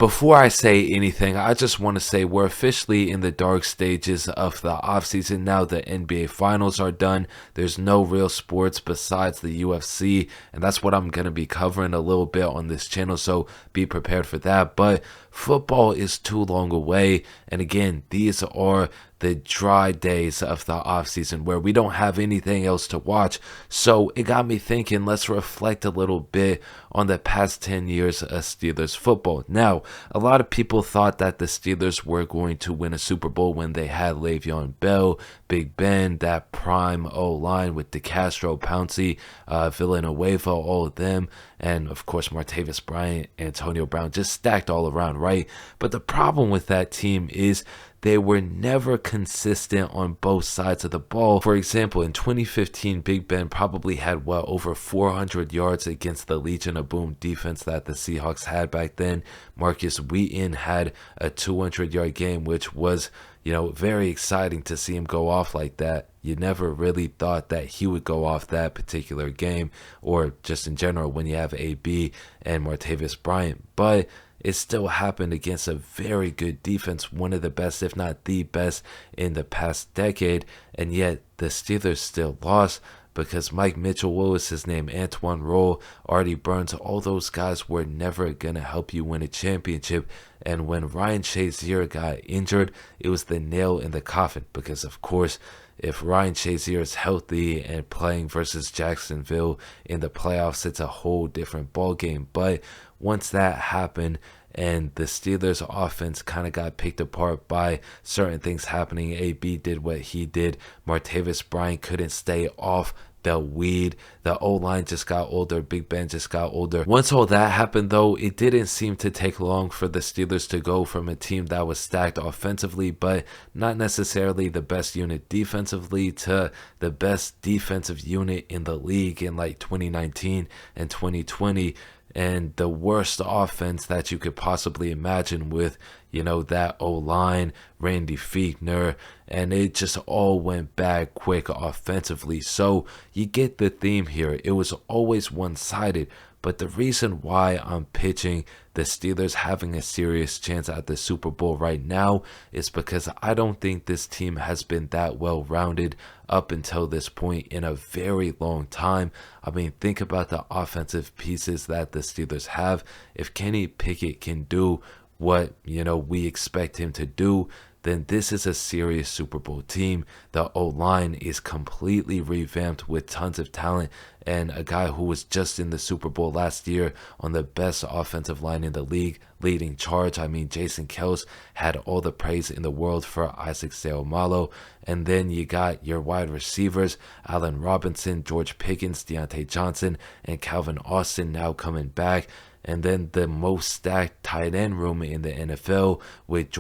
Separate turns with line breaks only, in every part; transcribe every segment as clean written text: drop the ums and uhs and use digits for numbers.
Before I say anything, I just want to say we're officially in the dark stages of the offseason now. The NBA Finals are done. There's no real sports besides the UFC, and that's what I'm going to be covering a little bit on this channel, so be prepared for that. But football is too long away, and again, these are the dry days of the offseason where we don't have anything else to watch. So it got me thinking, let's reflect a little bit on the past 10 years of Steelers football. Now, a lot of people thought that the Steelers were going to win a Super Bowl when they had Le'Veon Bell, Big Ben, that prime O-line with DeCastro, Pouncey, Villanueva, all of them, and of course Martavis Bryant, Antonio Brown, just stacked all around, right? But the problem with that team is they were never consistent on both sides of the ball. For example, in 2015, Big Ben probably had, over 400 yards against the Legion of Boom defense that the Seahawks had back then. Marcus Wheaton had a 200-yard game, which was, very exciting to see him go off like that. You never really thought that he would go off that particular game, or just in general when you have AB and Martavis Bryant. But it still happened against a very good defense, one of the best, if not the best, in the past decade. And yet the Steelers still lost because Mike Mitchell, what was his name, Antoine Roll, Artie Burns, all those guys were never going to help you win a championship. And when Ryan Shazier got injured, it was the nail in the coffin because, of course, if Ryan Shazier is healthy and playing versus Jacksonville in the playoffs, it's a whole different ballgame. But once that happened and the Steelers offense kind of got picked apart by certain things happening, AB did what he did, Martavis Bryant couldn't stay off the weed, the O-line just got older, Big Ben just got older. Once all that happened though, it didn't seem to take long for the Steelers to go from a team that was stacked offensively but not necessarily the best unit defensively to the best defensive unit in the league in like 2019 and 2020, and the worst offense that you could possibly imagine with, that O-line, Randy Fichtner, and it just all went bad quick offensively. So you get the theme here. It was always one-sided. But the reason why I'm pitching the Steelers having a serious chance at the Super Bowl right now is because I don't think this team has been that well-rounded up until this point in a very long time. I mean, think about the offensive pieces that the Steelers have. If Kenny Pickett can do what, we expect him to do, then this is a serious Super Bowl team. The O-line is completely revamped with tons of talent, and a guy who was just in the Super Bowl last year on the best offensive line in the league, leading charge. I mean, Jason Kelce had all the praise in the world for Isaac Seumalo. And then you got your wide receivers, Allen Robinson, George Pickens, Deontay Johnson, and Calvin Austin now coming back. And then the most stacked tight end room in the NFL with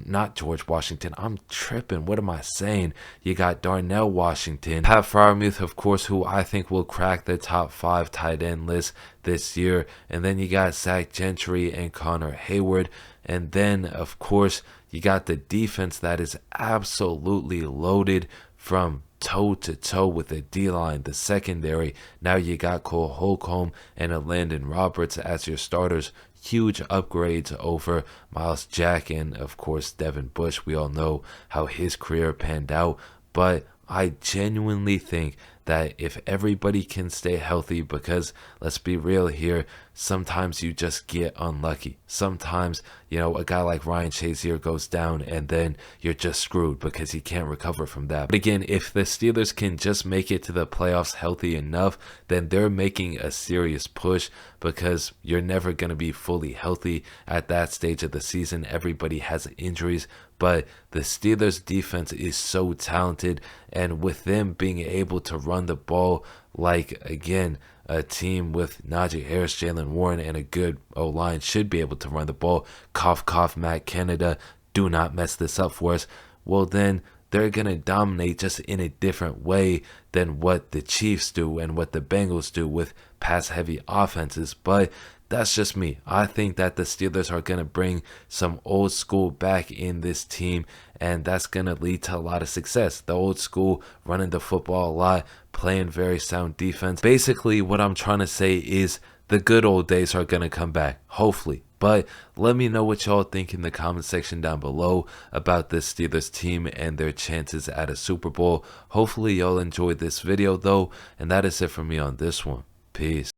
not George Washington. I'm tripping. What am I saying? You got Darnell Washington, Pat Freiermuth, of course, who I think will crack the top 5 tight end list this year. And then you got Zach Gentry and Connor Hayward. And then, of course, you got the defense that is absolutely loaded from toe to toe with the D-line, the secondary. Now you got Cole Holcomb and Landon Roberts as your starters. Huge upgrades over Miles Jack and, of course, Devin Bush. We all know how his career panned out. But I genuinely think that if everybody can stay healthy, because let's be real here, sometimes you just get unlucky. Sometimes, a guy like Ryan Shazier goes down and then you're just screwed because he can't recover from that. But again, if the Steelers can just make it to the playoffs healthy enough, then they're making a serious push, because you're never going to be fully healthy at that stage of the season. Everybody has injuries. But the Steelers defense is so talented, and with them being able to run the ball like, again, a team with Najee Harris, Jalen Warren, and a good O-line should be able to run the ball. Cough, cough, Matt Canada, do not mess this up for us. Well, then they're going to dominate just in a different way than what the Chiefs do and what the Bengals do with pass-heavy offenses. But that's just me. I think that the Steelers are going to bring some old school back in this team, and that's going to lead to a lot of success. The old school, running the football a lot, playing very sound defense. Basically, what I'm trying to say is the good old days are going to come back, hopefully. But let me know what y'all think in the comment section down below about this Steelers team and their chances at a Super Bowl. Hopefully y'all enjoyed this video though, and that is it for me on this one. Peace.